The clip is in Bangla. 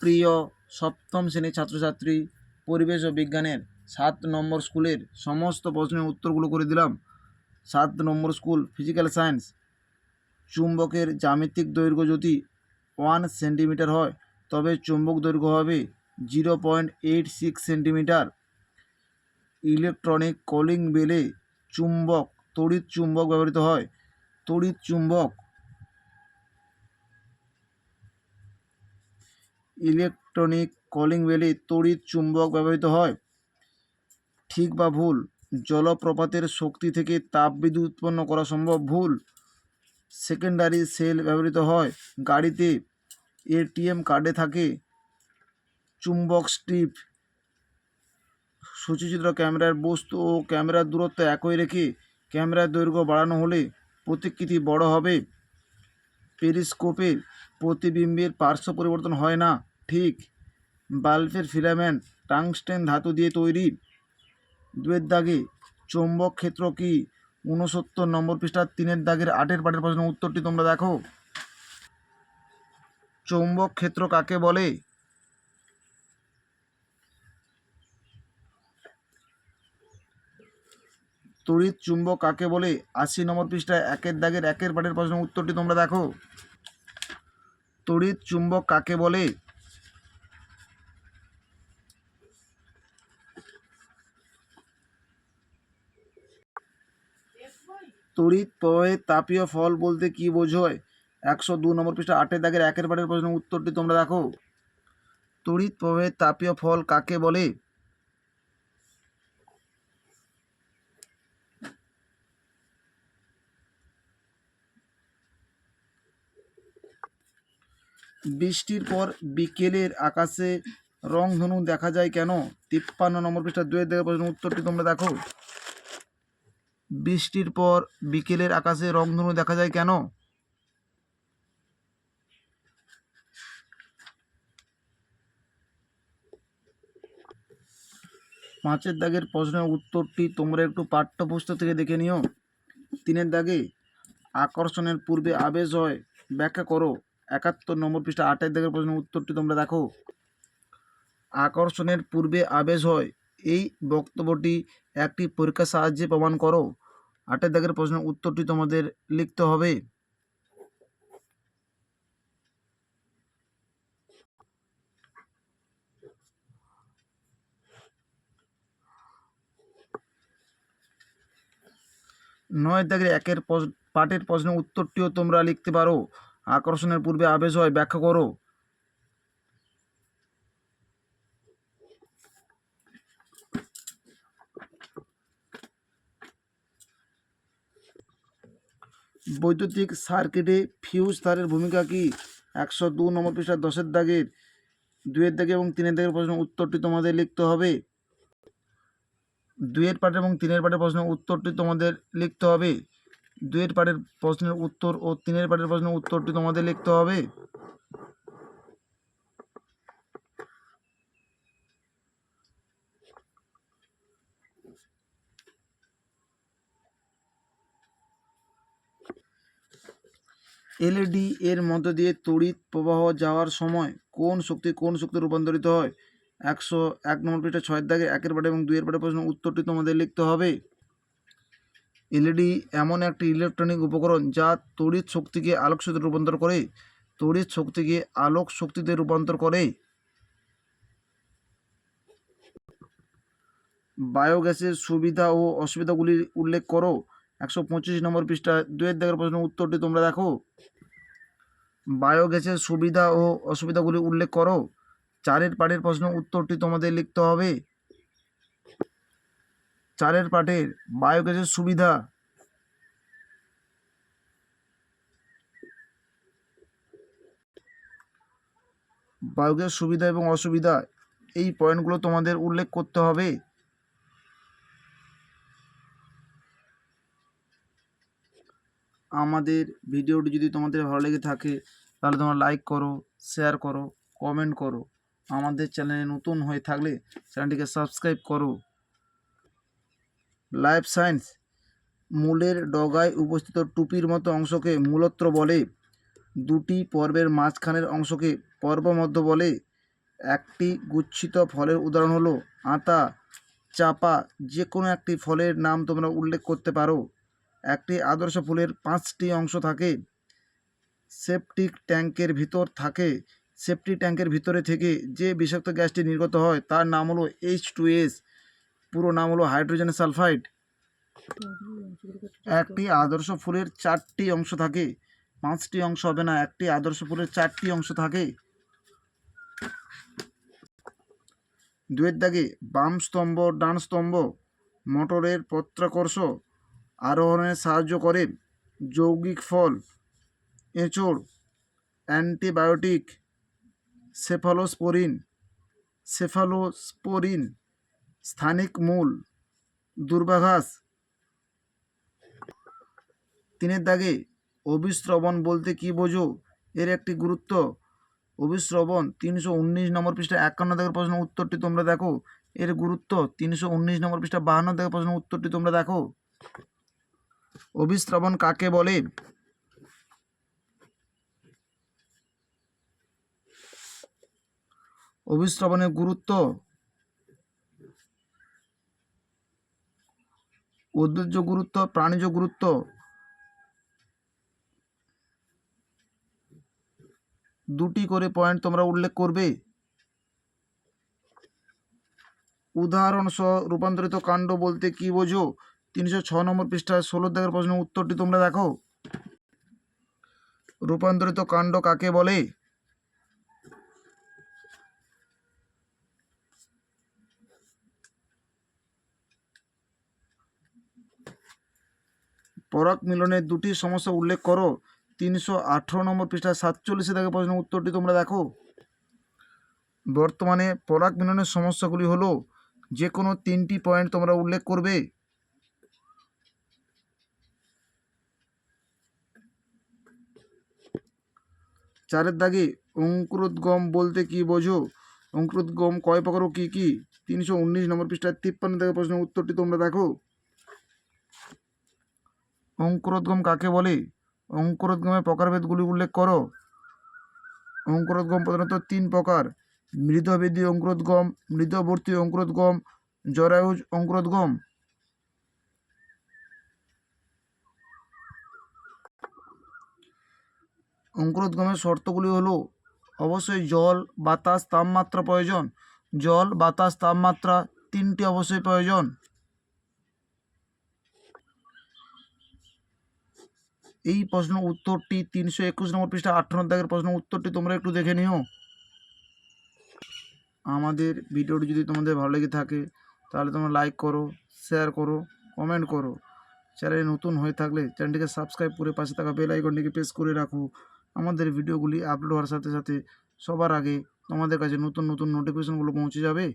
প্রিয় সপ্তম শ্রেণীর ছাত্রছাত্রী, পরিবেশ ও বিজ্ঞানের 7 নম্বর স্কুলের সমস্ত প্রশ্নের উত্তরগুলো করে দিলাম। 7 নম্বর স্কুল ফিজিক্যাল সায়েন্স। চুম্বকের জ্যামিতিক দৈর্ঘ্য যদি 1 সেন্টিমিটার হয় তবে চুম্বক দৈর্ঘ্য হবে 0.86 সেন্টিমিটার। ইলেকট্রনিক কলিং বেলে চুম্বক তড়িৎ চুম্বক ব্যবহৃত হয়। তড়িৎ চুম্বক ইলেকট্রনিক কলিং বেলে তড়িৎ চুম্বক ব্যবহৃত হয়। ঠিক বা ভুল? জলপ্রপাতের শক্তি থেকে তাপবিদ্যুৎ উৎপন্ন করা সম্ভব। ভুল। সেকেন্ডারি সেল ব্যবহৃত হয় গাড়িতে। এটিএম কার্ডে থাকে চুম্বক স্ট্রিপ। সূচিচিত্র ক্যামেরার বস্তু ও ক্যামেরার দূরত্ব একই রেখে ক্যামেরার দৈর্ঘ্য বাড়ানো হলে প্রতিকৃতি বড় হবে। পেরিস্কোপে প্রতিবিম্বের পার্শ্ব পরিবর্তন হয় না। ঠিক। বাল্বের ফিলামেন্ট টাংস্টেন ধাতু দিয়ে তৈরি। 2 দাগে চৌম্বক ক্ষেত্র কি? 69 নম্বর পৃষ্ঠার 3 দাগের 8 পাটের প্রশ্নের উত্তরটি তোমরা দেখো। চৌম্বক ক্ষেত্র কাকে বলে? তড়িৎ চুম্বক কাকে বলে? 80 নম্বর পৃষ্ঠায় 1 দাগের 1 পাটের প্রশ্নের উত্তরটি তোমরা দেখো। তড়িৎ চুম্বক কাকে বলে? তড়িৎ প্রবাহের তাপীয় ফল বলতে কি বোঝায়? 102 নম্বর পৃষ্ঠা 8 দাগের 1 পাটের প্রশ্নের উত্তরটি তোমরা দেখো। তড়িৎ প্রবাহের তাপীয় ফল কাকে বলে? বৃষ্টির পর বিকেলের আকাশে রংধনু দেখা যায় কেন? 53 নম্বর পৃষ্ঠা 2 দাগের প্রশ্নের উত্তরটি তোমরা দেখো। বৃষ্টির পর বিকেলের আকাশে রংধনু দেখা যায় কেন? 5 দাগের প্রশ্নের উত্তরটি তোমরা একটু পাঠ্যপুস্তক থেকে দেখে নিও। 3 দাগে আকর্ষণের পূর্বে আবেশ হয় ব্যাখ্যা করো। 71 নম্বর পৃষ্ঠা 8 দাগের প্রশ্নের উত্তরটি তোমরা দেখো। আকর্ষণের পূর্বে আবেশ হয়, এই বক্তব্যটি একটি পরীক্ষার সাহায্যে প্রমাণ করো। 8 দাগের প্রশ্নের উত্তরটি তোমাদের লিখতে হবে। নয় দাগের পাঠের প্রশ্নের উত্তরটিও তোমরা লিখতে পারো। আকর্ষণের পূর্বে আবেশ হয় ব্যাখ্যা করো। বৈদ্যুতিক সার্কিটে ফিউজ তারের ভূমিকা কি? 102 নম্বর পৃষ্ঠা 10 দাগের 2 দাগে এবং 3 দাগের প্রশ্নের উত্তরটি তোমাদের লিখতে হবে। 2 পাঠের এবং 3 পাঠের প্রশ্নের উত্তরটি তোমাদের লিখতে হবে। 2 পাঠের প্রশ্নের উত্তর ও 3 পাঠের প্রশ্নের উত্তরটি তোমাদের লিখতে হবে। এলইডি এর মধ্য দিয়ে তড়িৎ প্রবাহ যাওয়ার সময় কোন শক্তি রূপান্তরিত হয়? 101 নম্বর পৃষ্ঠা 6 দাগে 1 পাঠে এবং 2 পাঠের প্রশ্নের উত্তরটি তোমাদের লিখতে হবে। এলইডি এমন একটি ইলেকট্রনিক উপকরণ যা তড়িৎ শক্তিকে আলোক শক্তিতে রূপান্তর করে। তড়িৎ শক্তিকে আলোক শক্তিতে রূপান্তর করে। বায়োগ্যাসের সুবিধা ও অসুবিধাগুলি উল্লেখ করো। 125 নম্বর পৃষ্ঠা 2 দাগের প্রশ্নের উত্তরটি তোমরা দেখো। বায়োগ্যাসের সুবিধা ও অসুবিধাগুলি উল্লেখ করো। 4 পাঠের প্রশ্নের উত্তরটি তোমাদের লিখতে হবে। 4 পাঠের বায়োগ্যাসের সুবিধা। বায়োগ্যাস সুবিধা এবং অসুবিধা, এই পয়েন্টগুলো তোমাদের উল্লেখ করতে হবে। আমাদের ভিডিওটি যদি তোমাদের ভালো লেগে থাকে তাহলে তোমরা লাইক করো, শেয়ার করো, কমেন্ট করো। আমাদের চ্যানেলে নতুন হয়ে থাকলে চ্যানেলটিকে সাবস্ক্রাইব করো। Life science. মূলের ডগায় উপস্থিত টুপির মতো অংশকে মূলত্র বলে। দুটি পর্বের মাঝখানের অংশকে পর্বমধ্য বলে। একটি গুচ্ছিত ফলের উদাহরণ হলো আতা, চাপা। যে কোনো একটি ফলের নাম তোমরা উল্লেখ করতে পারো। একটি আদর্শ ফুলের 5টি অংশ থাকে। সেপটিক ট্যাঙ্কের ভিতর থাকে। সেপটিক ট্যাঙ্কের ভিতরে থেকে যে বিষাক্ত গ্যাসটি নির্গত হয় তার নাম হলো H2S, পুরো নাম হলো হাইড্রোজেন সালফাইড। একটি আদর্শ ফুলের 4টি অংশ থাকে। 5টি অংশ হবে না, একটি আদর্শ ফুলের 4টি অংশ থাকে। 2 দাগে বাম স্তম্ভ ডান স্তম্ভ মোটরের পত্রাকর্ষ আরোহণে সাহায্য করে। যৌগিক ফল, এঁচড়, অ্যান্টিবায়োটিক, সেফালোস্পোরিন, স্থানিক মূল, দূর্বাঘাস। 3 দাগে অভিস্রবণ বলতে কি বোঝো, এর একটি গুরুত্ব। অভিস্রবণ 319 নম্বর পৃষ্ঠা 51 দাগের প্রশ্ন উত্তরটি তোমরা দেখো। এর গুরুত্ব 319 নম্বর পৃষ্ঠা 52 দাগের প্রশ্ন উত্তরটি তোমরা দেখো। অভিস্রবণ কাকে বলে? অভিস্রবণের গুরুত্ব, উদ্ভিজ্জ গুরুত্ব, প্রাণীজ গুরুত্ব। দুটি করে পয়েন্ট তোমরা উল্লেখ করবে। উদাহরণ সহ রূপান্তরিত কাণ্ড বলতে কি বোঝো? 306 নম্বর পৃষ্ঠায় 16 দাগের প্রশ্ন উত্তরটি তোমরা দেখো। রূপান্তরিত কাণ্ড কাকে বলে? পরাগ মিলনের দুটি সমস্যা উল্লেখ করো। 318 নম্বর পৃষ্ঠায় 47 দাগের প্রশ্ন উত্তরটি তোমরা দেখো। বর্তমানে পরাগ মিলনের সমস্যাগুলি হলো, যে কোনো 3টি পয়েন্ট তোমরা উল্লেখ করবে। 4 দাগে অঙ্কুরোদ্গম বলতে কি বোঝো? অঙ্কুরোদ্গম কয় প্রকার ও কী কী? 319 নম্বর পৃষ্ঠায় 53 দাগের প্রশ্নের উত্তরটি তোমরা দেখো। অঙ্কুরোদ্গম কাকে বলে? অঙ্কুরোদ্গমের প্রকারভেদগুলি উল্লেখ করো। অঙ্কুরোদ্গম প্রধানত 3 প্রকার: মৃদবেদী অঙ্কুরোদ্গম, মৃদবর্তী অঙ্কুরোদ্গম, জরায়ুজ অঙ্কুরোদ্গম। অঙ্কুরোদ্গমের শর্তগুলি হলো অবশ্যই জল, বাতাস, তাপমাত্রা প্রয়োজন। জল, বাতাস, তাপমাত্রা 3টি অবশ্যই প্রয়োজন। এই প্রশ্ন উত্তরটি 321 নম্বর পৃষ্ঠা 58 দাগের প্রশ্ন উত্তরটি তোমরা একটু দেখে নিও। আমাদের ভিডিওটি যদি তোমাদের ভালো লেগে থাকে তাহলে তোমরা লাইক করো, শেয়ার করো, কমেন্ট করো। চ্যানেলে নতুন হয়ে থাকলে চ্যানেলটিকে সাবস্ক্রাইব করে পাশে থাকা বেল আইকনটিকে প্রেস করে রাখো। আমাদের ভিডিওগুলি আপলোড হওয়ার সাথে সাথে সবার আগে তোমাদের কাছে নতুন নতুন নোটিফিকেশনগুলো পৌঁছে যাবে।